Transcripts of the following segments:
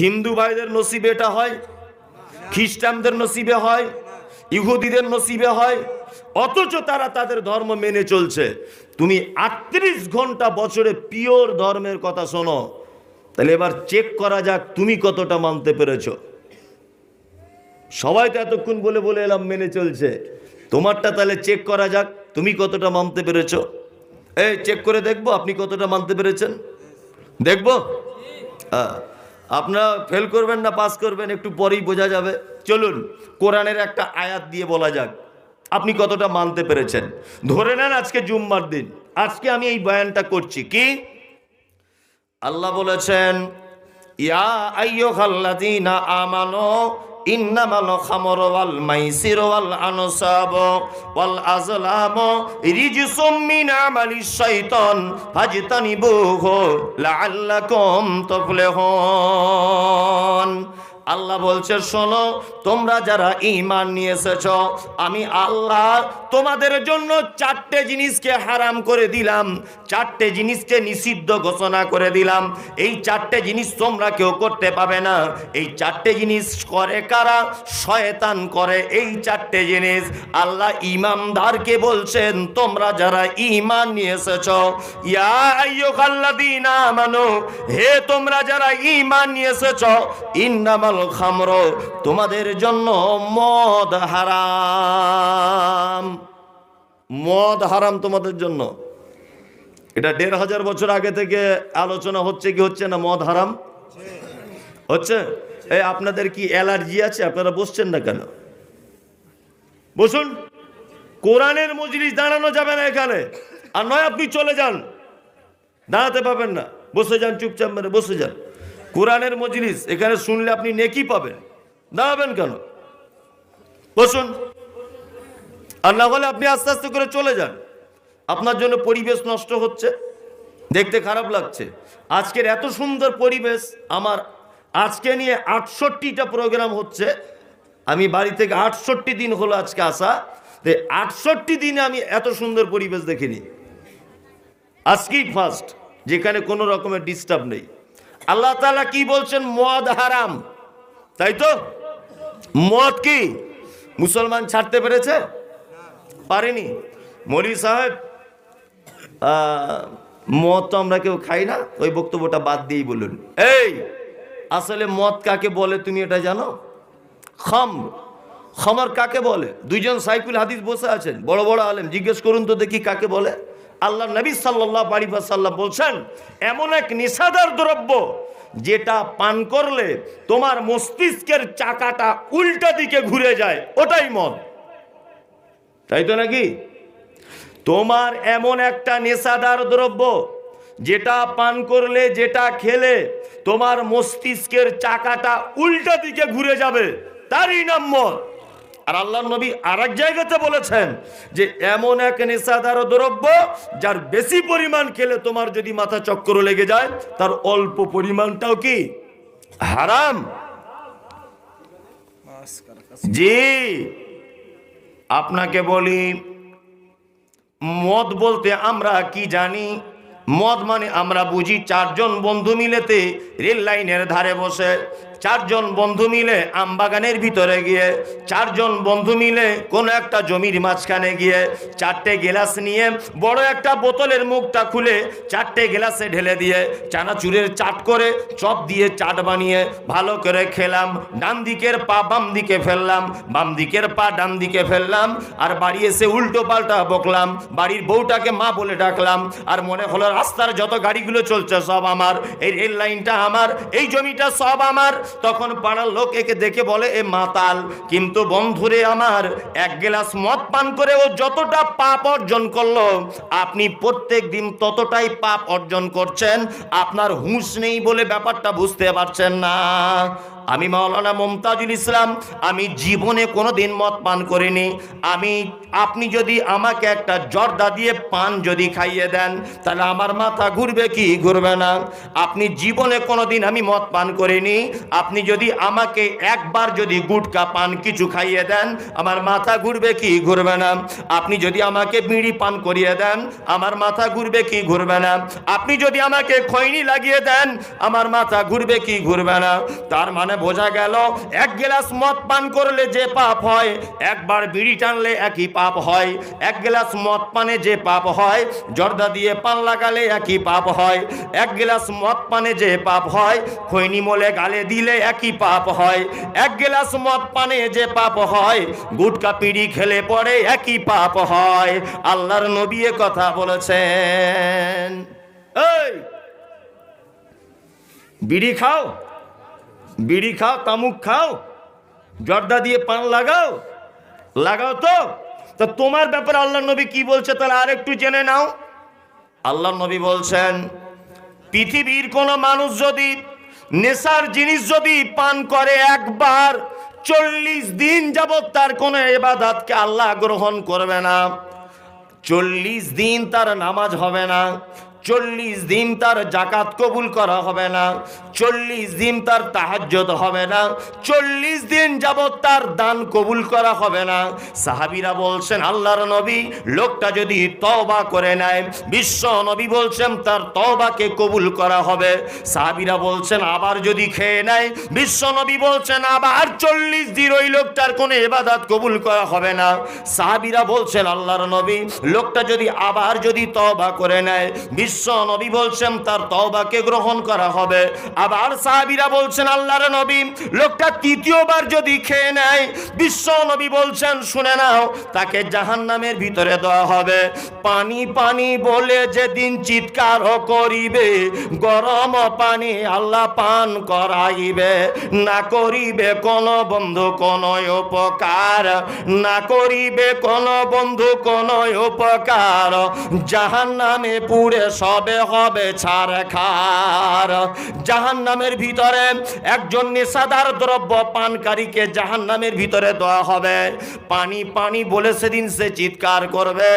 হিন্দু ভাইদের নসিবে এটা হয়, খ্রিস্টানদের নসিবে হয়, ইহুদিদের নসিবে হয়, অথচ তারা তাদের ধর্ম মেনে চলছে। তুমি 38 ঘন্টা বছরে পিওর ধর্মের কথা শোনো, তাহলে এবার চেক করা যাক তুমি কতটা মানতে পেরেছো। সবাই তো এতক্ষণ বলে বলে এলাম মেনে চলছে, তোমারটা তাহলে চেক করা যাক তুমি কতটা মানতে পেরেছো। এই চেক করে দেখবো আপনি কতটা মানতে পেরেছেন, দেখবো। আপনারা ফেল করবেন না পাস করবেন একটু পরেই বোঝা যাবে। চলুন কোরআনের একটা আয়াত দিয়ে বলা যাক আপনি কতটা মানতে পেরেছেন। ধরে নেন আজকে জুম্মার দিন, আজকে আমি এই বয়ানটা করছি। কি আল্লাহ বলেছেন, ইয়া আইয়ুহাল্লাযীনা আমানু ইন্নামাল খামরু ওয়াল মাইসিরু ওয়াল আনসাবু ওয়াল আজলামু রিজসুম মিন আমালিশ শাইতান ফাজতানিবুহু লাআল্লাকুম তুফলিহুন। আল্লাহ বলছে, শোনো তোমরা যারা ঈমান নিয়ে এসেছো, আমি আল্লাহ তোমাদের জন্য 4টে জিনিসকে হারাম করে দিলাম, 4টে জিনিসকে নিষিদ্ধ ঘোষণা করে দিলাম। এই 4টে জিনিস তোমরা কেউ করতে পাবে না। এই 4টে জিনিস করে কারা? শয়তান করে। এই 4টে জিনিস আল্লাহ ঈমানদারকে বলছেন, তোমরা যারা ঈমান নিয়ে এসেছো, ইয়া আইয়ুহাল্লাযীনা আমানু, হে তোমরা যারা ঈমান নিয়ে এসেছো, ইন্নামাল খামর, তোমাদের জন্য মদ হারাম। মদ হারাম তোমাদের জন্য। এটা 1500 বছর আগে থেকে আলোচনা হচ্ছে কি হচ্ছে না? মদ হারাম হচ্ছে। এই আপনাদের কি অ্যালার্জি আছে? আপনারা বসছেন না কেন? বসুন। কোরআনের মজলিস দাঁড়ানো যাবে না এখানে, আর নয় আপনি চলে যান, দাঁড়াতে পাবেন না, বসে যান, চুপচাপ মেরে বসে যান। কোরআনের মজলিস এখানে শুনলে আপনি নেকি পাবেন, দাঁড়াবেন কেন? বসুন। আর না হলে আপনি আস্তে আস্তে করে চলে যান। আপনার জন্য পরিবেশ নষ্ট হচ্ছে, দেখতে খারাপ লাগছে। আজকের এত সুন্দর পরিবেশ, আমার আজকে নিয়ে 68টা প্রোগ্রাম হচ্ছে। আমি বাড়ি থেকে 68 দিন হলো আজকে আসা, 68 দিনে আমি এত সুন্দর পরিবেশ দেখিনি। আজকেই ফার্স্ট যেখানে কোনো রকমের ডিস্টার্ব নেই। আল্লাহ তাআলা কি বলছেন? মদ হারাম, তাই তো? মদ কি মুসলমান ছাড়তে পেরেছে? পারেনি। মৌলভী সাহেব, মদ তো আমরা কেউ খাই না, ওই বক্তব্যটা বাদ দিয়েই বলুন। এই আসলে মদ কাকে বলে তুমি এটা জানো? খামর কাকে বলে? দুইজন সাইকুল হাদিস বসে আছেন, বড় বড় আলেম, জিজ্ঞেস করুন তো দেখি কাকে বলে। আল্লাহ নবী সাল্লাল্লাহু আলাইহি ওয়াসাল্লাম বলছেন, এমন এক নেশাদার দ্রব্য যেটা পান করলে তোমার মস্তিষ্কের চাকাটা উল্টা দিকে ঘুরে যায়, ওটাই মদ। তাই তো নাকি? তোমার এমন একটা নেশাদার দ্রব্য যেটা পান করলে, যেটা খেলে তোমার মস্তিষ্কের চাকাটা উল্টা দিকে ঘুরে যাবে, তারই নাম মদ। আর আল্লাহর নবী আরেক জায়গাতে বলেছেন যে এমন এক নেশাদার দ্রব্য যার বেশি পরিমাণ খেলে তোমার যদি মাথা চক্কর লেগে যায়, তার অল্প পরিমাণটাও কি হারাম? জি, আপনাকে বলি, মদ বলতে আমরা কি জানি? মদ মানে আমরা বুঝি 4 জন বন্ধু মিলেতে রেল লাইনের ধারে বসে, 4 জন বন্ধু মিলে আমবাগানের ভিতরে গিয়ে, 4 জন বন্ধু মিলে কোনো একটা জমির মাঝখানে গিয়ে 4টে গ্লাস নিয়ে বড় একটা বোতলের মুখটা খুলে 4টে গ্লাসে ঢেলে দিয়ে চানাচুরের চাট করে চপ দিয়ে চাট বানিয়ে ভালো করে খেলাম। ডান দিকের পা বাম দিকে ফেললাম, বাম দিকের পা ডান দিকে ফেললাম, আর বাড়ি এসে উল্টো পাল্টা বকলাম, বাড়ির বউটাকে মা বলে ডাকলাম, আর মনে হলো রাস্তার যত গাড়িগুলো চলছে সব আমার, এই রেল লাইনটা আমার, এই জমিটা সব আমার। তখন পাড়ার লোক একে দেখে বলে এ মাতাল। কিন্তু বন্ধুরে আমার, 1 গ্লাস মদ পান করে ও যতটা পাপ অর্জন করলো, আপনি প্রত্যেক দিন ততটাই পাপ অর্জন করছেন। আপনার হুঁশ নেই বলে ব্যাপারটা বুঝতে পারছেন না। আমি মাওলানা মুমতাজুল ইসলাম, আমি জীবনে কোনোদিন মদ পান করিনি। আমি আপনি যদি আমাকে একটা জর্দা দিয়ে পান যদি খাইয়ে দেন, তাহলে আমার মাথা ঘুরবে কি ঘুরবে না? আপনি জীবনে কোনোদিন আমি মদ পান করিনি, আপনি যদি আমাকে একবার যদি গুটকা পান কিছু খাইয়ে দেন, আমার মাথা ঘুরবে কি ঘুরবে না? আপনি যদি আমাকে বিড়ি পান করিয়ে দেন, আমার মাথা ঘুরবে কি ঘুরবে না? আপনি যদি আমাকে খৈনি লাগিয়ে দেন, আমার মাথা ঘুরবে কি ঘুরবে না? তার মানে বোঝা গেল, এক গ্লাস মদ পান করলে যে পাপ হয়, একবার বিড়ি টানলে একই পাপ হয়। এক গ্লাস মদ পানে যে পাপ হয়, জর্দা দিয়ে পান লাগালে একই পাপ হয়। এক গ্লাস মদ পানে যে পাপ হয়, খৈনি মলে গালে দিলে একই পাপ হয়। এক গ্লাস মদ পানে যে পাপ হয়, গুটকা পিড়ি খেলে পরে একই পাপ হয়। আল্লাহর নবী এ কথা বলেছেন। এই বিড়ি খাও, বিড়ি খাও, তামুক খাও, জর্দা দিয়ে পান লাগাও, লাগাও তো তোমার ব্যাপারে আল্লাহ নবী কি বলছে তাহলে আর একটু জেনে নাও। আল্লাহ নবী বলছেন, পৃথিবীর কোন মানুষ যদি নেশার জিনিস যদি পান করে একবার, 40 দিন যাবত তার কোনো ইবাদতকে আল্লাহ গ্রহণ করবে না। 40 দিন তার নামাজ হবে না, 40 দিন তার জাকাত কবুল করা হবে না, 40 দিন তার তাহাজ্জুদ হবে না, 40 দিন যাবত তার দান কবুল করা হবে না। সাহাবীরা বলছেন, আল্লাহর নবী, লোকটা যদি তওবা করে নেয়, বিশ্ব নবী বলছেন তার তওবাকে কবুল করা হবে। সাহাবীরা বলছেন, আবার যদি খেয়ে নেয়, বিশ্ব নবী বলছেন আবার 40 দিন ওই লোকটার কোনো ইবাদত কবুল করা হবে না। সাহাবীরা বলছেন, আল্লাহর নবী, লোকটা যদি আবার যদি তওবা করে নেয়, বিশ্ব নবী বলছেন তার তওবাকে গ্রহণ করা হবে। আবার সাহাবীরা বলছেন, আল্লাহর নবী, লোকটা তৃতীয়বার যদি খেয়ে নেয়, বিশ্ব নবী বলছেন, শুনে নাও, তাকে জাহান্নামের ভিতরে দেওয়া হবে। পানি পানি বলে যেদিন চিৎকার করিবে, গরম পানি আল্লাহ পান করাইবে, না করিবে কোন বন্ধু কোন উপকার, না করিবে কোন বন্ধু কোন উপকার, জাহান্নামে পুড়ে সবে হবে ছারখার। জাহান্নামের ভিতরে একজন নেশাদার দ্রব্য পানকারীকে জাহান্নামের ভিতরে দেওয়া হবে। পানি পানি বলে সেদিন সে চিৎকার করবে।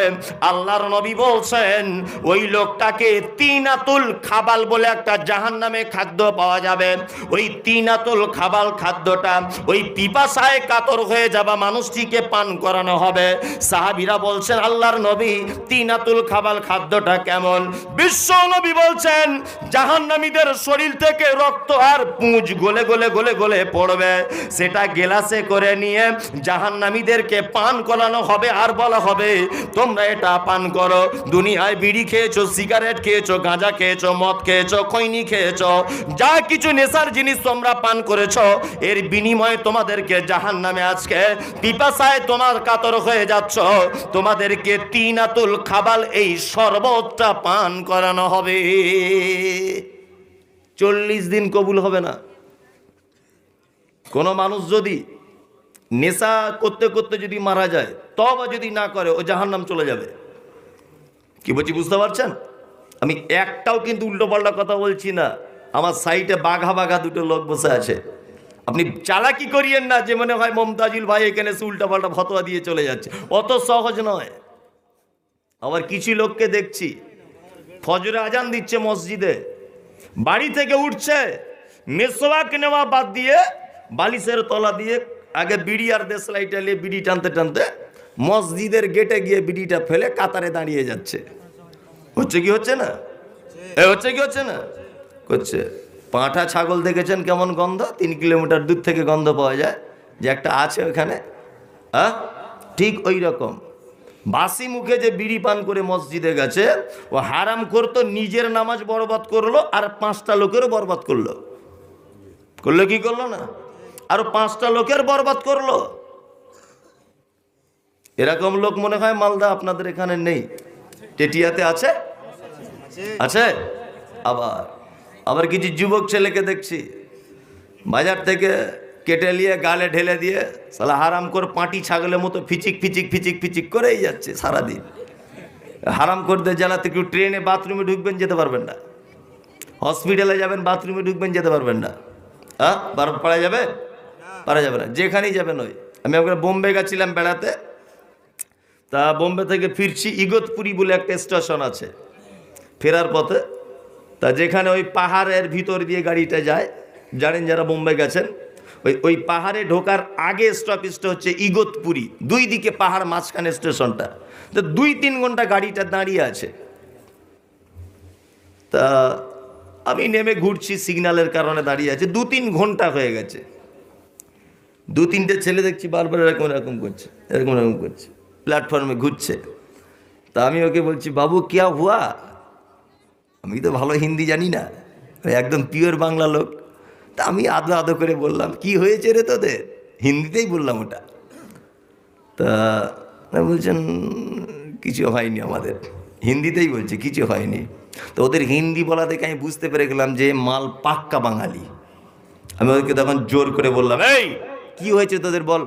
আল্লাহর নবী বলছেন, ওই লোকটাকে তিনাতুল খাবাল বলে একটা জাহান্নামে খাদ্য পাওয়া যাবে। ওই তিনাতুল খাবাল খাদ্যটা ওই পিপাসায় কাতর হয়ে যাওয়া মানুষটিকে পান করানো হবে। সাহাবীরা বলছেন, আল্লাহর নবী, তিনাতুল খাবাল খাদ্যটা কেমন? বিশ্ব নবী বলছেন, জাহান্নামীদের শরীর থেকে রক্ত আর পুঁজ গলে গলে গলে গলে পড়বে, সেটা গেলাসে করে নিয়ে জাহান্নামীদেরকে পান করানো হবে। আর বলা হবে, তোমরা এটা পান করো। দুনিয়ায় বিড়ি খেয়েছো, সিগারেট খেয়েছো, গাঁজা খেয়েছো, মদ খেয়েছো, খৈনি খেয়েছো, যা কিছু নেশার জিনিস তোমরা পান করেছো, এর বিনিময়ে তোমাদেরকে জাহান্নামে আজকে পিপাসায় তোমার কাতর হয়ে যাচ্ছ, তোমাদেরকে তিনাতুল খাবাল এই শরবতটা পান করানো হবে। 40 দিন কবুল হবে না। কোন মানুষ যদি নেশা করতে করতে যদি মারা যায়, তওবা যদি না করে, ও জাহান্নাম চলে যাবে। কি বলছি বুঝতে পারছেন? আমি একটাও কিন্তু উল্টোপাল্টা কথা বলছি না। আমার সাইডে বাঘা বাঘা দুটো লোক বসে আছে। আপনি চালাকি করিয়েন না যে মনে হয় মমতাজুল ভাই এখানে সে উল্টাপাল্টা ফতোয়া দিয়ে চলে যাচ্ছে। অত সহজ নয়। আবার কিছু লোককে দেখছি ফজরে আজান দিচ্ছে মসজিদে, বাড়ি থেকে উঠছে, মেসওয়াক নেওয়া বাদ দিয়ে বালিশের তলা দিয়ে আগে বিড়ি আর দেশলাইটা নিয়ে বিড়ি টানতে টানতে মসজিদের গেটে গিয়ে বিড়িটা ফেলে কাতারে দাঁড়িয়ে যাচ্ছে। হচ্ছে কি হচ্ছে না? হচ্ছে কি হচ্ছে না? করছে। পাঁঠা ছাগল দেখেছেন কেমন গন্ধ? 3 কিলোমিটার দূর থেকে গন্ধ পাওয়া যায় যে একটা আছে ওখানে। ঠিক ওই রকম বাসি মুখে যে বিড়ি পান করে মসজিদে গেছে, ও হারাম করতো, নিজের নামাজ বরবাদ করলো আর 5টা লোকেরও বরবাদ করলো। করলো কি করলো না? আরো 5টা লোকের বরবাদ করলো। এরকম লোক মনে হয় মালদা আপনাদের এখানে নেই, টেটিয়াতে আছে, আছে। আবার আবার কিছু যুবক ছেলেকে দেখছি বাজার থেকে কেটে নিয়ে গালে ঢেলে দিয়ে সালা হারাম করে পাঁটি ছাগলের মতো ফিচিক ফিচিক ফিচিক ফিচিক করেই যাচ্ছে সারাদিন। হারাম করতে জ্বালাতে কেউ ট্রেনে বাথরুমে ঢুকবেন, যেতে পারবেন না। হসপিটালে যাবেন, বাথরুমে ঢুকবেন, যেতে পারবেন না। পারা যাবে? পারা যাবে না। যেখানেই যাবেন ওই। আমি একবার বোম্বে গেছিলাম বেড়াতে, তা বোম্বে থেকে ফিরছি, ইগতপুরি বলে একটা স্টেশন আছে, ফেরার পথে। তা যেখানে ওই পাহাড়ের ভিতর দিয়ে গাড়িটা যায়, জানেন যারা বোম্বে গেছেন, ওই পাহাড়ে ঢোকার আগে স্টপেজটা হচ্ছে ইগতপুরি, দুই দিকে পাহাড়, মাঝখানে স্টেশনটা। তো 2-3 ঘন্টা গাড়িটা দাঁড়িয়ে আছে। তা আমি নেমে ঘুরছি, সিগন্যালের কারণে দাঁড়িয়ে আছে, 2-3 ঘন্টা হয়ে গেছে। 2-3টে ছেলে দেখছি বারবার এরকম এরকম করছে, এরকম এরকম করছে, প্ল্যাটফর্মে ঘুরছে। তা আমি ওকে বলছি, বাবু কিয়া হুয়া? আমি তো ভালো হিন্দি জানি না, একদম পিওর বাংলা লোক। তা আমি আদো আদো করে বললাম, কি হয়েছে রে তোদের, হিন্দিতেই বললাম ওটা। তা বলছেন কিছু হয়নি, আমাদের হিন্দিতেই বলছে কিছু হয়নি। তো ওদের হিন্দি বলা দেখে আমি বুঝতে পেরে গেলাম যে মাল পাক্কা বাঙালি। আমি ওদেরকে তখন জোর করে বললাম, এই কি হয়েছে তোদের বল,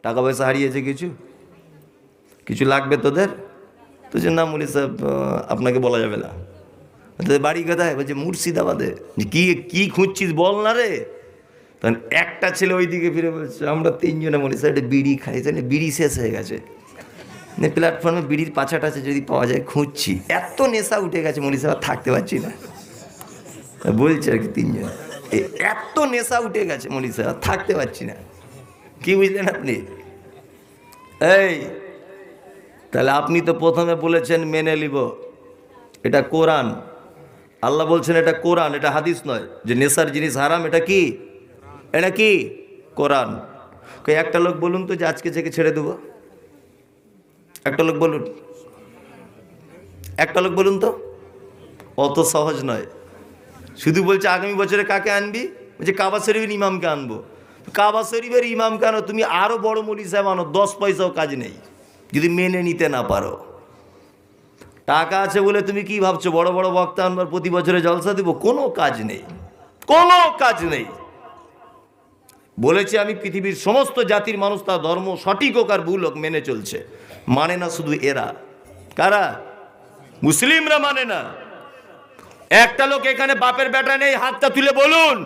টাকা পয়সা হারিয়েছে, কিছু কিছু লাগবে তোদের? তো যে না মুলি সাহেব আপনাকে বলা যাবে না। তোদের বাড়ি কোথায়? বলছে মুর্শিদাবাদে। কি কি খুঁজছিস বল না রে। তখন একটা ছেলে ওই দিকে ফিরে বলছে, আমরা 3 জনে মুলি সাহেব বিড়ি খাই, বিড়ি শেষ হয়ে গেছে, প্ল্যাটফর্মে বিড়ির পাছা টাছে যদি পাওয়া যায় খুঁজছি, এত নেশা উঠে গেছে মুলি সাহেব, থাকতে পারছি না। বলছে আর কি 3 জন, এত নেশা উঠে গেছে মুলি সাহেব, থাকতে পারছি না। কি বুঝলেন আপনি? এই তাহলে আপনি তো প্রথমে বলেছেন মেনে নিব, এটা কোরআন, আল্লাহ বলছেন এটা কোরআন, এটা হাদিস নয়। যে নেশার জিনিস হারাম, এটা কি? এটা কি? কোরআন। একটা লোক বলুন তো যে আজকে থেকে ছেড়ে দেবো, একটা লোক বলুন, একটা লোক বলুন তো। অত সহজ নয়। শুধু বলছে আগামী বছরে কাকে আনবি? বলছে কাবা শরীফের ইমামকে আনবো। কাবা শরীফের ইমামকে আনো, তুমি আরো বড় মৌলী সাহেব আনো, 10 পয়সাও কাজ নেই যদি মেনে নিতে না পারো। টাকা আছে বলে তুমি কি ভাবছো বড় বড় বক্তা আনবার, প্রতি বছরে জলসা দিব? কোনো কাজ নেই, কোনো কাজ নেই। বলেছি আমি, পৃথিবীর সমস্ত জাতির মানুষ তার ধর্ম সঠিক হোক আর ভুল হোক মেনে চলছে, মানে না শুধু এরা। কারা? মুসলিমরা মানে না। একটা লোক এখানে বাপের বেটা নেই, হাতটা তুলে বলুন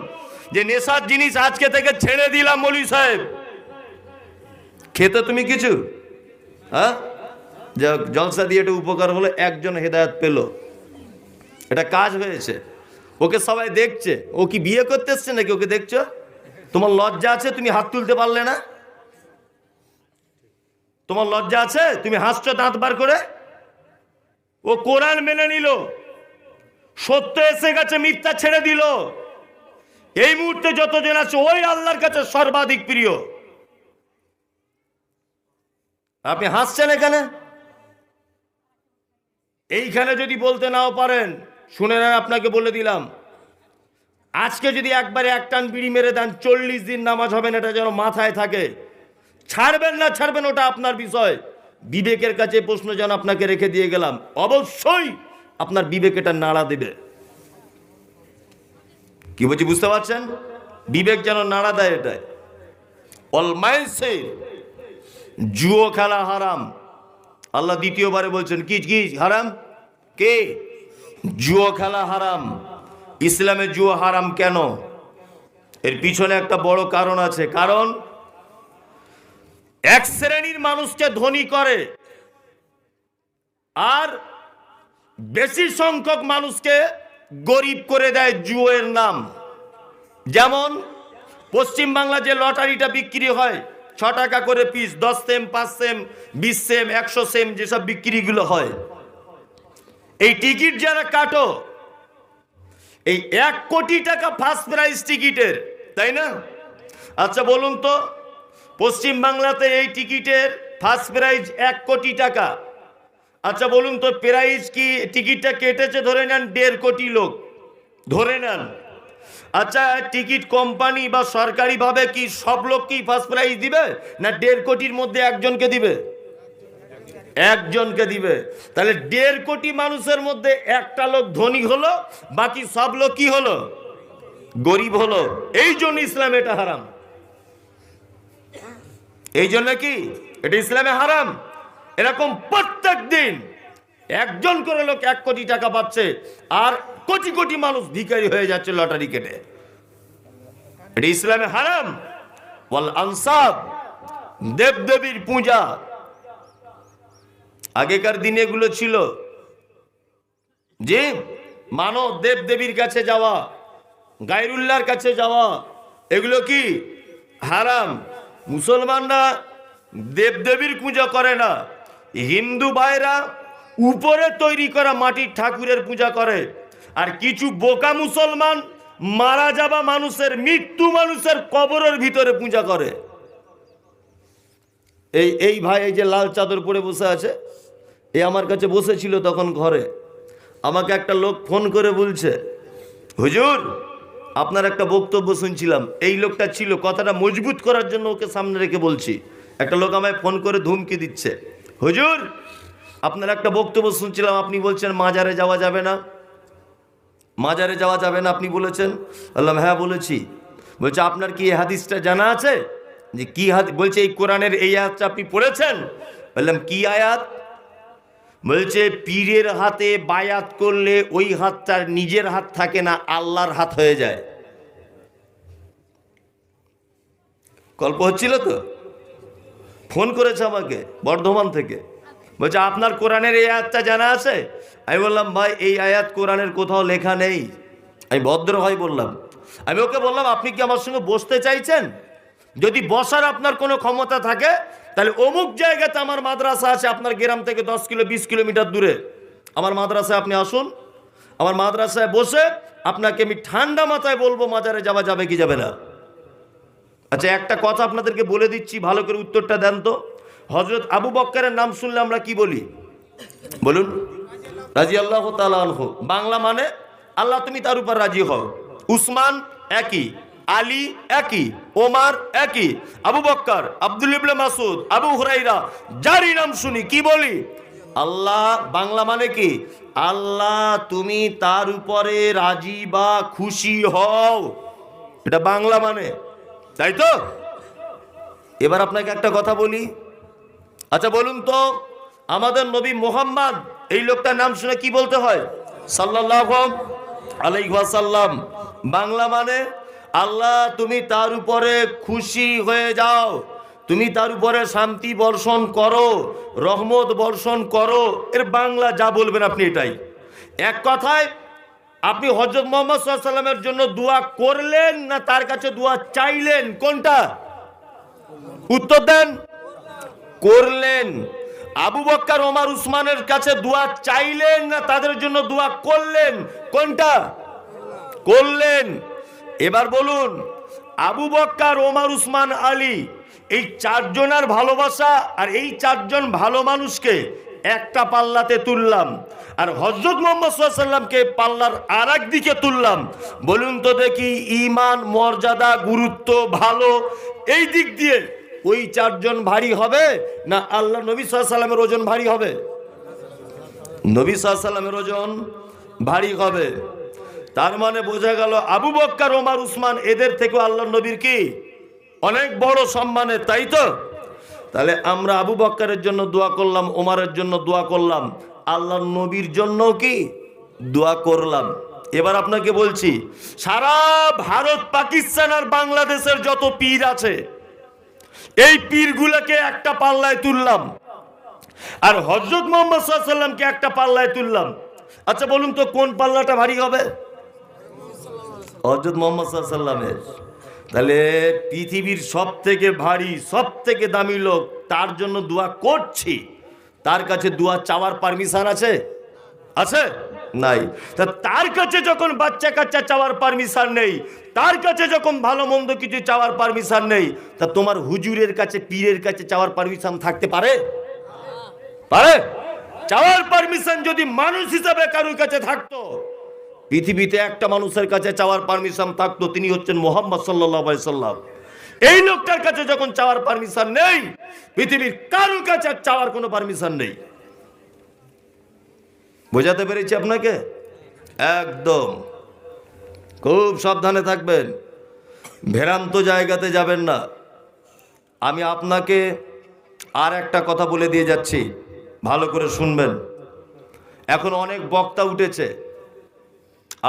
যে নেশার জিনিস আজকে থেকে ছেড়ে দিলাম মৌলভী সাহেব। খেতে তুমি কিছু, হ্যাঁ, জলসা দিয়ে এটা উপকার হলো, একজন হেদায়েত পেল, এটা কাজ হয়েছে। ওকে সবাই দেখছে, ও কি বিয়ে করতে এসছে নাকি? ওকে দেখছো? তোমার লজ্জা আছে? তুমি হাত তুলতে পারলে না? তোমার লজ্জা আছে? তুমি হাসছো দাঁত বার করে। ও কোরআন মেনে নিল, সত্য এসে গেছে, মিথ্যা ছেড়ে দিল। এই মুহূর্তে যতজন আছে ওই আল্লাহর কাছে সর্বাধিক প্রিয়। আপনি হাসছেন এখানে? এইখানে যদি বলতে নাও পারেন, শুনে নেন, আপনাকে বলে দিলাম, আজকে যদি একবারে এক টান বিড়ি মেরে দেন, 40 দিন নামাজ হবে না, এটা যেন মাথায় থাকে। ছাড়বেন না ছাড়বেন ওটা আপনার বিষয়। বিবেকের কাছে প্রশ্ন যেন আপনাকে রেখে দিয়ে গেলাম, অবশ্যই আপনার বিবেক এটা নাড়া দেবে। কি বলছি বুঝতে পারছেন? বিবেক যেন নাড়া দেয় এটাই। অলমাইসির, জুয়ো খেলা হারাম। আল্লাহ দ্বিতীয়বারে বলছেন কি কি হারাম? কে? জুয়ো খেলা হারাম। ইসলামে জুয়ো হারাম কেন? এর পিছনে একটা বড় কারণ আছে। কারণ এক শ্রেণীর মানুষকে ধনী করে আর বেশি সংখ্যক মানুষকে গরিব করে দেয় জুয়োর নাম। যেমন পশ্চিম বাংলা যে লটারিটা বিক্রি হয় 6 টাকা করে piece, 10 same, 5 same, 20 same, 100 same, যেসব বিক্রিগুলো হয়, এই টিকিট যারা কাটো, এই 1 কোটি টাকা ফার্স্ট প্রাইজ টিকিটের, তাই না? আচ্ছা বলুন তো, পশ্চিম বাংলাতে এই টিকিটের ফার্স্ট প্রাইজ 1 কোটি টাকা। আচ্ছা বলুন তো, প্রাইজ কি টিকিটটা কেটেছে ধরে নেন 1.5 কোটি লোক, ধরে নেন। আচ্ছা টিকিট কোম্পানি বা সরকারি ভাবে কি সব লোক কি ফার্স্ট প্রাইজ দিবে? না 1.5 কোটির মধ্যে একজনকে দিবে? একজনকে দিবে। তাহলে 1.5 কোটি মানুষের মধ্যে একটা লোক ধনী হলো, বাকি সব লোক কি হলো? গরিব হলো। এই জন্য ইসলামে এটা হারাম। এই জন্য কি এটা ইসলামে হারাম। এরকম প্রত্যেক দিন একজন করে লোক 1 কোটি টাকা পাচ্ছে আর কোটি কোটি মানুষ ভিখারি হয়ে যাচ্ছে লটারি কেটে। এটা ইসলামে হারাম। ওয়াল আনসাব, দেবদেবীর পূজা, আগেকার দিনে এগুলো ছিল যে মানব দেব দেবীর কাছে যাওয়া, গায়রুল্লাহর কাছে যাওয়া, এগুলো কি হারাম। মুসলমানরা দেব দেবীর পূজা করে না, হিন্দু ভাইরা উপরে তৈরি করা মাটির ঠাকুরের পূজা করে। আর কিছু বোকা মুসলমান মারা যাওয়া মানুষের, মৃত্যু মানুষের কবরের ভিতরে পূজা করে। এই ভাই এই যে লাল চাদর পরে বসে আছে, এ আমার কাছে বসেছিল তখন ঘরে। আমাকে একটা লোক ফোন করে বলছে, হুজুর আপনার একটা বক্তব্য শুনছিলাম। এই লোকটা ছিল, কথাটা মজবুত করার জন্য ওকে সামনে রেখে বলছি। একটা লোক আমায় ফোন করে ধুমকি দিচ্ছে, হুজুর আপনার একটা বক্তব্য শুনছিলাম, আপনি বলছেন মাজারে যাওয়া যাবে না, মাজারে যাওয়া যাবে না আপনি বলেছেন। বললাম হ্যাঁ বলেছি। বলছে আপনার কি এই হাদিসটা জানা আছে? যে কি হাদিস? বলছে এই কোরআনের এই আয়াতটা আপনি পড়েছেন। বললাম কি আয়াত? বলছে পীরের হাতে বায়াত করলে ওই হাতটার নিজের হাত থাকে না, আল্লাহর হাত হয়ে যায়। গল্প হচ্ছিল তো, ফোন করেছে আমাকে বর্ধমান থেকে, বলছে আপনার কোরআনের এই আয়াতটা জানা আছে? আমি বললাম ভাই এই আয়াত কোরআনের কোথাও লেখা নেই। আমি ভদ্র ভাই বললাম। আমি ওকে বললাম আপনি কি আমার সঙ্গে বসতে চাইছেন? যদি বসার আপনার কোনো ক্ষমতা থাকে তাহলে অমুক জায়গাতে আমার মাদ্রাসা আছে, আপনার গ্রাম থেকে 10 কিলো 20 কিলোমিটার দূরে আমার মাদ্রাসায় আপনি আসুন। আমার মাদ্রাসায় বসে আপনাকে আমি ঠান্ডা মাথায় বলবো মাজারে যাওয়া যাবে কি যাবে না। আচ্ছা একটা কথা আপনাদেরকে বলে দিচ্ছি, ভালো করে উত্তরটা দেন তো। হযরত আবু বকরের নাম শুনলে আমরা কি বলি? বলুন, রাদিয়াল্লাহু তাআলা আনহু। বাংলা মানে আল্লাহ তুমি তার উপর রাজি হও। উসমান একই, আলী একই, ওমর একই, আবু বকর, আব্দুল ইবনে মাসউদ, আবু হুরায়রা, যারই নাম শুনি কি বলি? আল্লাহ। বাংলা মানে কি? আল্লাহ তুমি তার উপরে রাজি বা খুশি হও, এটা বাংলা মানে, তাই তো? এবার আপনাকে একটা কথা বলি। আচ্ছা বলুন তো, আমাদের নবী মুহাম্মদ এই লোকটার নাম শুনে কি বলতে হয়? সাল্লাল্লাহু আলাইহি ওয়াসাল্লাম। বাংলা মানে আল্লাহ তুমি তার উপরে খুশি হয়ে যাও, তুমি তার উপরে শান্তি বর্ষণ করো, রহমত বর্ষণ করো। এর বাংলা যা বলবেন আপনি এটাই। এক কথায় আপনি হযরত মুহাম্মদ সাল্লাল্লাহু আলাইহি ওয়াসাল্লামের জন্য দোয়া করলেন না তার কাছে দোয়া চাইলেন? কোনটা? উত্তর দেন। করলেন। আবু বকর, ওমর, উসমানের কাছে দোয়া চাইলেন না তাদের জন্য দোয়া করলেন? কোনটা? করলেন। এবার বলুন, আবু বকর, ওমর, উসমান, আলী এই চারজনের ভালোবাসা আর এই চারজন ভালো মানুষকে একটা পাল্লাতে তুললাম, আর হযরত মুহাম্মদ সাল্লাল্লাহু আলাইহি ওয়াসাল্লামকে পাল্লার আরেক দিকে তুললাম। বলুন তো দেখি, ঈমান, মর্যাদা, গুরুত্ব, ভালো এই দিক দিয়ে ওই চারজন ভারী হবে না আল্লাহ নবী সাল্লাল্লাহু আলাইহি ওয়াসাল্লামের ওজন ভারী হবে? নবী সাল্লাল্লাহু আলাইহি ওয়াসাল্লামের ওজন ভারী হবে। তার মানে বোঝা গেল আবু বকর, ওমর, উসমান এদের থেকে আল্লাহ নবীর কি অনেক বড় সম্মানের, তাই তো? তাহলে আমরা আবু বকরের জন্য দোয়া করলাম, ওমরের জন্য দোয়া করলাম, আল্লাহ নবীর জন্য কি দোয়া করলাম। এবার আপনাকে বলছি, সারা ভারত, পাকিস্তান আর বাংলাদেশের যত পীর আছে এই পীরগুলোকে একটা পাল্লায় তুললাম, আর হযরত মুহাম্মদ সাল্লাল্লাহু আলাইহি ওয়াসাল্লামকে একটা পাল্লায় তুললাম। আচ্ছা বলুন তো কোন পাল্লাটা ভারী হবে? হযরত মুহাম্মদ সাল্লাল্লাহু আলাইহি ওয়াসাল্লামের। তাহলে পৃথিবীর সব থেকে ভারী, সব থেকে দামি লোক, তার জন্য দোয়া করছি, তার কাছে দোয়া চাওয়ার পারমিশন আছে? আছে? নাই। তা তার কাছে যখন বাচ্চা কাচ্চা চাওয়ার পারমিশন নেই, তার কাছে যখন ভালো মন্দ কিছু চাওয়ার পারমিশন নেই, তা তোমার হুজুরের কাছে, পীরের কাছে চাওয়ার পারমিশন থাকতে পারে? পারে? চাওয়ার পারমিশন যদি মানুষ হিসাবে কারোর কাছে থাকতো, পৃথিবীতে একটা মানুষের কাছে চাওয়ার পারমিশন থাকতো, তিনি হচ্ছেন মুহাম্মদ সাল্লাল্লাহু আলাইহি সাল্লাম। এই লোকটার কাছে যখন চাওয়ার পারমিশন নেই, পৃথিবীর কারোর কাছে চাওয়ার কোনো পারমিশন নেই। বোঝাতে পেরেছি আপনাকে? একদম খুব সাবধানে থাকবেন, ভ্রান্ত জায়গাতে যাবেন না। আমি আপনাকে আর একটা কথা বলে দিয়ে যাচ্ছি, ভালো করে শুনবেন। এখন অনেক বক্তা উঠেছে,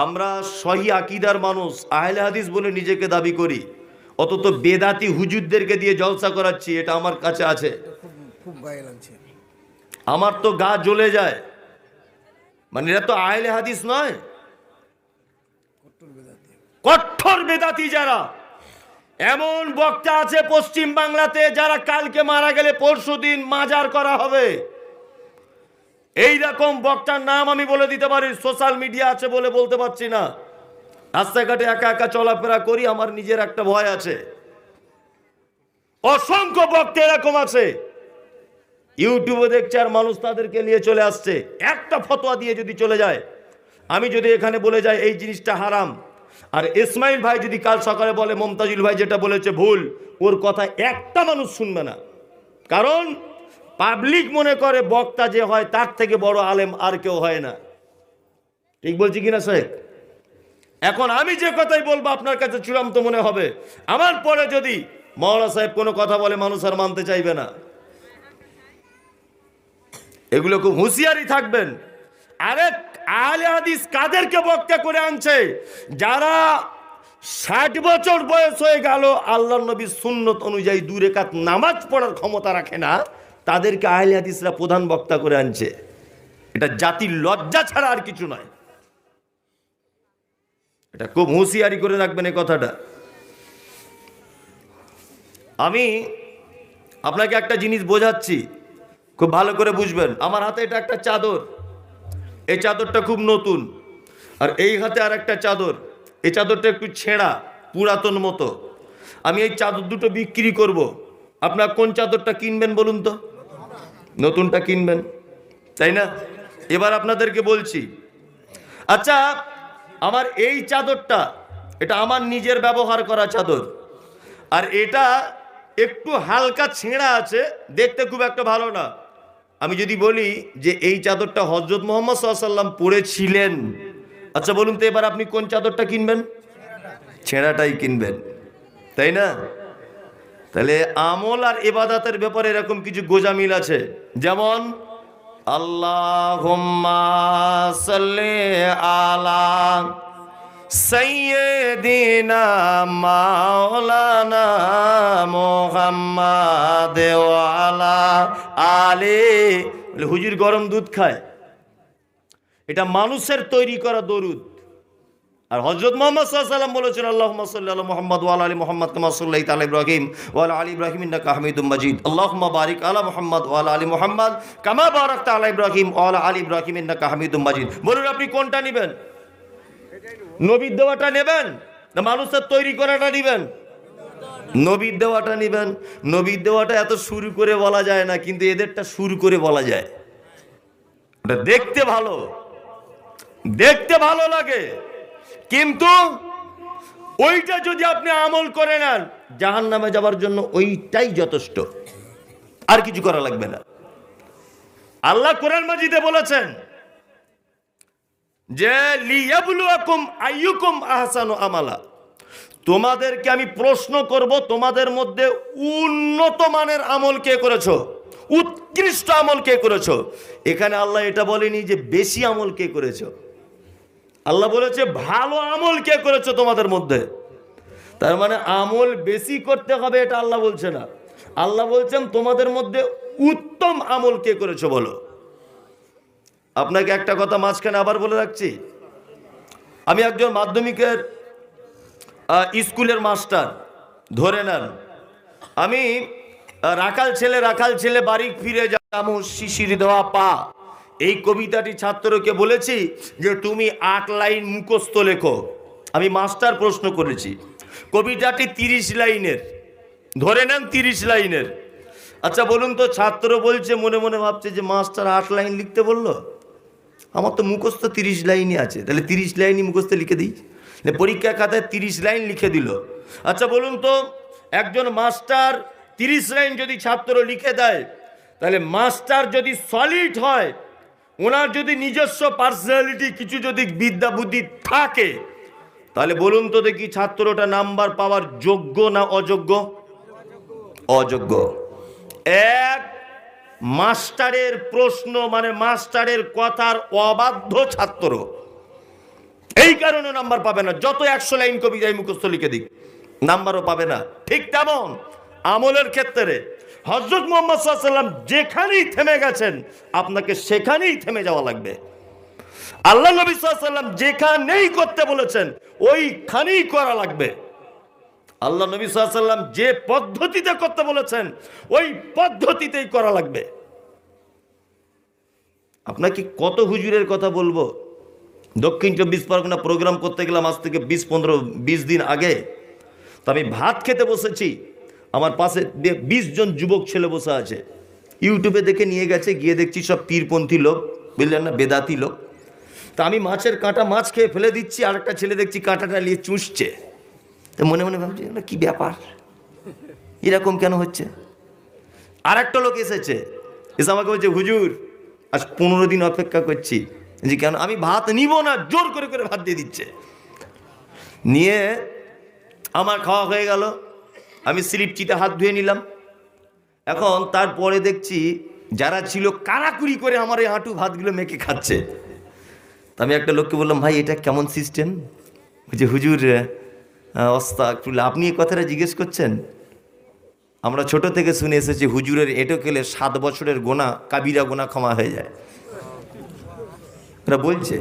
আমরা সহি আকীদার মানুষ, আহলে হাদিস বলে নিজেকে দাবি করি, অথচ বেদাতি হুজুরদেরকে দিয়ে জলসা করাচ্ছি, এটা আমার কাছে আছে। আমার তো গা জ্বলে যায়। মানে এরা তো আহলে হাদিস নয়, কট্টর বেদাতি যারা। এমন বক্তা আছে পশ্চিম বাংলাতে যারা কালকে মারা গেলে পরশুদিন মাজার করা হবে। এই রকম বক্তার নাম আমি বলে দিতে পারি, সোশ্যাল মিডিয়া আছে বলে বলতে পারছি না। রাস্তাঘাটে একা একা চলাফেরা করি, আমার নিজের একটা ভয় আছে। অসংখ্য বক্তা এরকম আছে, ইউটিউবে দেখছে আর মানুষ তাদেরকে নিয়ে চলে আসছে। একটা ফতোয়া দিয়ে যদি চলে যায়, আমি যদি এখানে বলে যাই এই জিনিসটা হারাম, আর ইসমাইল ভাই যদি কাল সকালে বলে মমতাজুল ভাই যেটা বলেছে ভুল, ওর কথা একটা মানুষ শুনবে না। কারণ পাবলিক মনে করে বক্তা যে হয় তার থেকে বড় আলেম আর কেউ হয় না। ঠিক বলছি কিনা শেখ? এখন আমি যে কথাই বলবো আপনার কাছে চূড়ান্ত মনে হবে, আমার পরে যদি মাওলানা সাহেব কোনো কথা বলে মানুষ আর মানতে চাইবে না। এগুলো খুব হুঁশিয়ারি থাকবেন। আরে আহলে হাদিস কাদেরকে বক্তা করে আনছে? যারা 60 বছর বয়স হয়ে গেল, আল্লাহর নবীর সুন্নত অনুযায়ী 2 রাকাত নামাজ পড়ার ক্ষমতা রাখে না, তাদেরকে আহলে হাদিসরা প্রধান বক্তা করে আনছে। এটা জাতির লজ্জা ছাড়া আর কিছু নয়। এটা খুব হুঁশিয়ারি করে রাখবেন এই কথাটা। আমি আপনাকে একটা জিনিস বোঝাচ্ছি, খুব ভালো করে বুঝবেন। আমার হাতে এটা একটা চাদর, এই চাদরটা খুব নতুন। আর এই হাতে আর একটা চাদর, এই চাদরটা একটু ছেঁড়া, পুরাতন মতো। আমি এই চাদর দুটো বিক্রি করব। আপনার কোন চাদরটা কিনবেন বলুন তো? নতুনটা কিনবেন, তাই না? এবার আপনাদেরকে বলছি, আচ্ছা আমার এই চাদরটা, এটা আমার নিজের ব্যবহার করা চাদর, আর এটা একটু হালকা ছেঁড়া আছে, দেখতে খুব একটা ভালো না। আমি যদি বলি যে এই চাদরটা হযরত মুহাম্মদ সাল্লাল্লাহু আলাইহি ওয়াসাল্লাম পরেছিলেন, আচ্ছা বলুন তো এবার আপনি কোন চাদরটা কিনবেন? ছেঁড়াটাই কিনবেন, তাই না? তাহলে আমল আর ইবাদতের ব্যাপারে এরকম কিছু গোজামিল আছে। যেমন আল্লাহুম্মা সাল্লি আলা সাইয়্যিদিনা মাওলানা মুহাম্মাদ ওয়া আলা আলি। হুজুর গরম দুধ খায়, এটা মানুষের তৈরি করা দরুদ। আর হযরত মুহাম্মদ সাল্লাল্লাহু আলাইহি ওয়াসাল্লাম বলেছেন আল্লাহুম্মা সাল্লি আলা মুহাম্মাদ ওয়া আলা আলি মুহাম্মাদ কামা সাল্লাইতা আলা ইব্রাহিম ওয়া আলা আলি ইব্রাহিম ইন্নাকা হামিদুম মাজিদ। আল্লাহুম্মা বারিক আলা মুহাম্মাদ ওয়া আলা আলি মুহাম্মাদ কামা বারাকতা আলা ইব্রাহিম ওয়া আলা আলি ইব্রাহিম ইন্নাকা হামিদুম মাজিদ। বলুন আপনি কোনটা নেবেন? নবীর দেওয়াটা নেবেন না মানুষের তৈরি করাটা নেবেন? নবীর দেওয়াটা নেবেন। নবীর দেওয়াটা এত শুরু করে বলা যায় না, কিন্তু এদেরটা শুরু করে বলা যায়। ওটা দেখতে ভালো, দেখতে ভালো লাগে, কিন্তু ওইটা যদি আপনি আমল করে নেন জাহান্নামে যাবার জন্য ওইটাই যথেষ্ট, আর কিছু করা লাগবে না। আল্লাহ কোরআন মাজিদে বলেছেন যে লিয়াবলুয়াকুম আইয়ুকুম আহসানু আমালা, তোমাদেরকে আমি প্রশ্ন করব তোমাদের মধ্যে উন্নত মানের আমল কে করেছো, উৎকৃষ্ট আমল কে করেছো। এখানে আল্লাহ এটা বলেনি যে বেশি আমল কে করেছো, আল্লাহ বলেছে ভালো আমল কে করেছো তোমাদের মধ্যে। তার মানে আমল বেশি করতে হবে এটা আল্লাহ বলছে না, আল্লাহ বলছেন তোমাদের মধ্যে উত্তম আমল কে করেছো বলো। আপনাকে একটা কথা মাঝখানে আবার বলে রাখছি, আমি একজন মাধ্যমিকের স্কুলের মাস্টার ধরে নেন। আমি রাখাল ছেলে বাড়ি ফিরে যাবো শিশির দেওয়া পা, এই কবিতাটি ছাত্রকে বলেছি যে তুমি 8 লাইন মুখস্থ লেখো। আমি মাস্টার প্রশ্ন করেছি, কবিতাটি 30 লাইনের, ধরে নেন 30 লাইনের। আচ্ছা বলুন তো, ছাত্র বলছে মনে মনে ভাবছে যে মাস্টার 8 লাইন লিখতে বললো, আমার তো মুখস্থ 30 লাইনই আছে, তাহলে 30 লাইনই মুখস্থ লিখে দিই। পরীক্ষা খাতায় 30 লাইন লিখে দিল। আচ্ছা বলুন তো, একজন মাস্টার 30 লাইন যদি ছাত্র লিখে দেয়, তাহলে মাস্টার যদি সলিড হয়, ওনার যদি নিজস্ব পার্সোনালিটি কিছু যদি বিদ্যা বুদ্ধি থাকে, তাহলে বলুন তো দেখি ছাত্রটা নাম্বার পাওয়ার যোগ্য না অযোগ্য? অযোগ্য। এক মাস্টারের প্রশ্ন মানে মাস্টারের কথার অবাধ্য ছাত্র, এই কারণে নাম্বার পাবে না। যত 100 লাইন কবিতায় মুখস্থ লিখে দিক নাম্বারও পাবে না। ঠিক তেমন আমলের ক্ষেত্রে হযরত মুহাম্মদ সাল্লাল্লাহু আলাইহি ওয়াসাল্লাম যেখানেই থেমে গেছেন আপনাকে সেখানেই থেমে যাওয়া লাগবে। আল্লাহ নবী সাল্লাল্লাহু আলাইহি ওয়াসাল্লাম যেখানেই করতে বলেছেন ওইখানেই করা লাগবে। আল্লাহ নবী সাল্লাল্লাহু আলাইহি ওয়াসাল্লাম যে পদ্ধতিতে করতে বলেছেন ওই পদ্ধতিতেই করা লাগবে। আপনাকে কত হুজুরের কথা বলবো। দক্ষিণ 24 পরগনা প্রোগ্রাম করতে গেলাম আজ থেকে 20 দিন আগে। তো আমি ভাত খেতে বসেছি, আমার পাশে 20 জন যুবক ছেলে বসে আছে। ইউটিউবে দেখে নিয়ে গেছে, গিয়ে দেখছি সব পীরপন্থী লোক, বুঝলেন না, বেদাতি লোক। তা আমি মাছের কাঁটা মাছ খেয়ে ফেলে দিচ্ছি, আর একটা ছেলে দেখছি কাঁটাটা নিয়ে চুষছে। তো মনে মনে ভাবছি কি ব্যাপার, এরকম কেন হচ্ছে। আর একটা লোক এসে আমাকে বলছে হুজুর আজ 15 দিন অপেক্ষা করছি। যে কেন? আমি ভাত নিব না, জোর করে করে ভাত দিয়ে দিচ্ছে। নিয়ে আমার খাওয়া হয়ে গেল, আমি স্লিপ চিতে হাত ধুয়ে নিলাম। এখন তারপরে দেখছি যারা ছিল কারাকুরি করে আমার এই হাঁটু ভাতগুলো মেখে খাচ্ছে। আমি একটা লোককে বললাম, ভাই এটা কেমন সিস্টেম? যে হুজুর আস্তাগফিরুল্লাহ, আপনি এই কথাটা জিজ্ঞেস করছেন? আমরা ছোট থেকে শুনে এসেছি হুজুরের এঁটো খেলে 7 বছরের গোনা, কাবিরা গোনা ক্ষমা হয়ে যায়। ওরা বলছে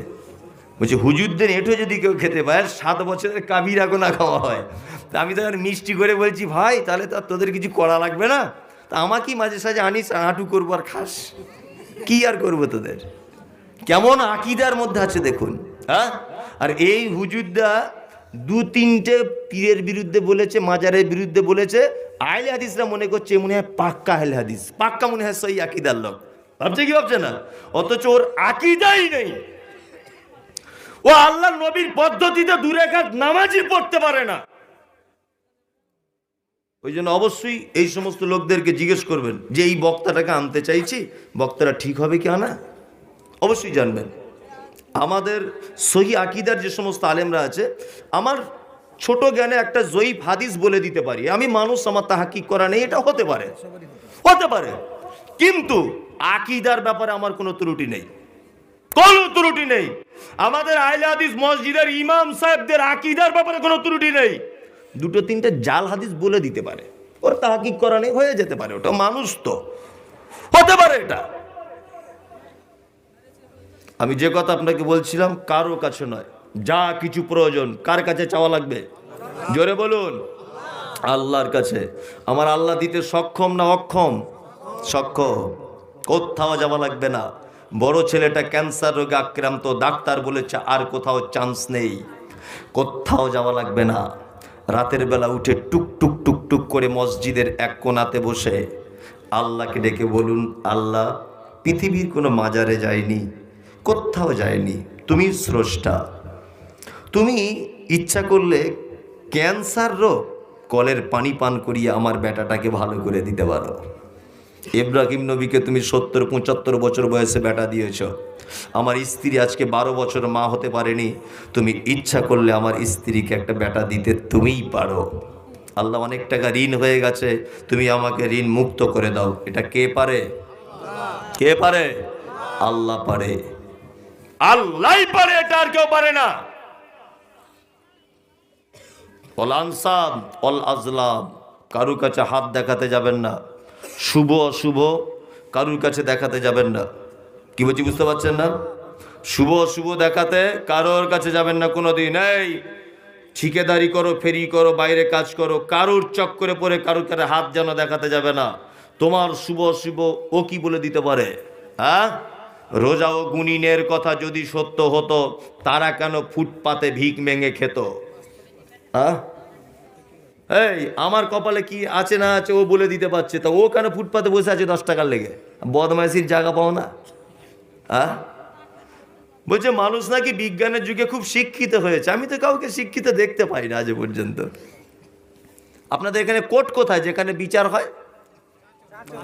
হুজুরদের এঁটো যদি কেউ খেতে পায় 7 বছরের কাবিরা গোনা ক্ষমা হয়। তা আমি তখন মিষ্টি করে বলছি, ভাই তাহলে তো তোদের কিছু করা লাগবে না, তা আমাকেই মাঝে সাঝে আনিস, হাঁটু করবো আর খাস, কি আর করবো তোদের। কেমন আকীদার মধ্যে আছে দেখুন। হ্যাঁ, আর এই হুজুরদা 2-3টে পীরের বিরুদ্ধে বলেছে, মাজারের বিরুদ্ধে বলেছে। আহলে হাদিসরা মনে করছে মনে হয় পাক্কা আহলে হাদিস, পাক্কা মনে হয় সহি আকীদার লোক। ভাবছে কি ভাবছে না? অথচ ওর আকীদাই নেই। ও আল্লাহ নবীর পদ্ধতিতে 2 রাকাত নামাজই পড়তে পারে না। ওই জন্য অবশ্যই এই সমস্ত লোকদেরকে জিজ্ঞেস করবেন যে এই বক্তাটাকে আনতে চাইছি, বক্তারা ঠিক হবে কি না, অবশ্যই জানবেন। আমাদের সহি আকীদার যে সমস্ত আলেমরা আছে, আমার ছোট জ্ঞানে একটা জয়ীফ হাদিস বলে দিতে পারি আমি, মানুষ, আমার তাহকিক করা নেই, এটা হতে পারে, হতে পারে, কিন্তু আকীদার ব্যাপারে আমার কোনো ত্রুটি নেই, কোনো ত্রুটি নেই। আমাদের আহলে হাদিস মসজিদের ইমাম সাহেবদের আকীদার ব্যাপারে কোনো ত্রুটি নেই। 2-3টে জাল হাদিস বলে দিতে পারে, ওর তাহকিক করা নেই, হয়ে যেতে পারে, ওটা মানুষ তো, হতে পারে এটা। আমি যে কথা আপনাকে বলছিলাম, কারো কাছে নয়, যা কিছু প্রয়োজন কার কাছে চাওয়া লাগবে? জোরে বলুন, আল্লাহর কাছে। আমার আল্লাহ দিতে সক্ষম না অক্ষম? সক্ষম। কোথাও যাওয়া লাগবে না। বড় ছেলেটা ক্যান্সার রোগে আক্রান্ত, ডাক্তার বলেছে আর কোথাও চান্স নেই, কোথাও যাওয়া লাগবে না। রাতের বেলা উঠে টুক টুক টুক টুক করে মসজিদের এক কোণাতে বসে আল্লাহকে ডেকে বলুন, আল্লাহ পৃথিবীর কোনো মাজারে যায়নি, কোথাও যায়নি, তুমি স্রষ্টা। তুমি ইচ্ছা করলে ক্যান্সার রোগ কলের পানি পান করিয়ে আমার বেটাটাকে ভালো করে দিতে পারো। ইব্রাহিম নবীকে তুমি 70-75 বছর বয়সে বেটা দিয়েছ। আমার স্ত্রী আজকে 12 বছর মা হতে পারেনি, তুমি ইচ্ছা করলে আমার স্ত্রীকে একটা বেটা দিতে তুমিই পারো। আল্লাহ, অনেক টাকা ঋণ হয়ে গেছে, তুমি আমাকে ঋণ মুক্ত করে দাও। এটা কে পারে? কে পারে? আল্লাহ পারে, আল্লাহই পারে, এটা আর কেউ পারে না। অল আনসাব অল আজলাম, কারুর কাছে হাত দেখাতে যাবেন না, শুভ অশুভ কারুর কাছে দেখাতে যাবেন না। কি বলছি বুঝতে পারছেন না? শুভ অশুভ দেখাতে কারোর কাছে যাবেন না কোনোদিন। এই ঠিকাদারি করো, ফেরি করো, বাইরে কাজ করো, কারুর চক্করে পড়ে কারুর কাছে হাত যেন দেখাতে যাবে না। তোমার শুভ অশুভ ও কি বলে দিতে পারে? হ্যাঁ, রোজা ও গুনিনের কথা যদি সত্য হতো, তারা কেন ফুটপাতে ভিক মেঙে খেত? হ্যাঁ, এই আমার কপালে কি আছে না আছে ও বলে দিতে পারছে, তা ও কেন ফুটপাতে বসে আছে 10 টাকার লেগে? বদমাইশির জায়গা পাও না? হ্যাঁ, বলছে মানুষ নাকি বিজ্ঞানের যুগে খুব শিক্ষিত হয়েছে। আমি তো কাউকে শিক্ষিত দেখতে পাই না আজ পর্যন্ত। আপনাদের এখানে কোর্ট কোথায় যেখানে বিচার হয়?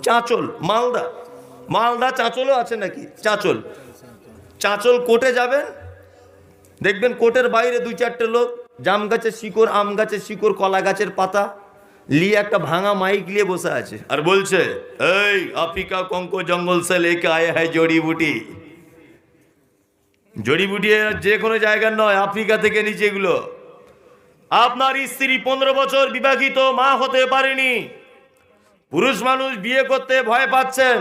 চাঁচল, মালদা। মালদা চাঁচলও আছে নাকি? চাঁচল, চাঁচল কোর্টে যাবেন, দেখবেন কোর্টের বাইরে 2-4টে লোক জাম গাছের শিকড়, আম গাছের শিকড়, কলা গাছের পাতা নিয়ে একটা ভাঙা মাইক নিয়ে বসে আছে আর বলছে, এই আফ্রিকা কঙ্কো জঙ্গল সে লেকে আয়ে হ্যায় জড়ি বুটি। জড়ি বুটি যে কোনো জায়গার নয়, আফ্রিকা থেকে নিচে এগুলো। আপনার স্ত্রী 15 বছর বিবাহিত, মা হতে পারেনি, পুরুষ মানুষ বিয়ে করতে ভয় পাচ্ছেন,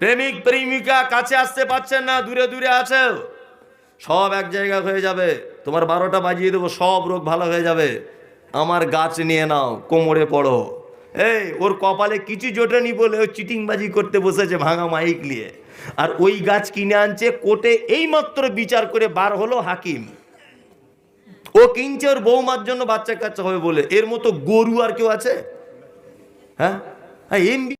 প্রেমিক প্রেমিকা কাছে আসতে পাচ্ছেন না, দূরে দূরে আছে, সব এক জায়গা হয়ে যাবে, তোমার 12টা বাজিয়ে দেবো, সব রোগ ভালো হয়ে যাবে, আমার গাছ নিয়ে নাও, কোমরে পড়ো। এই ওর কপালে কিছু জোটেনি বলে ও চিটিংবাজি করতে বসেছে ভাঙা মাইক নিয়ে, আর ওই গাছ কিনে আনছে কোর্টে, এইমাত্র বিচার করে বার হলো হাকিম, ও কিনছে ওর বৌমার জন্য বাচ্চা কাচ্চা হবে বলে। এর মতো গরু আর কেউ আছে? হ্যাঁ, এমবি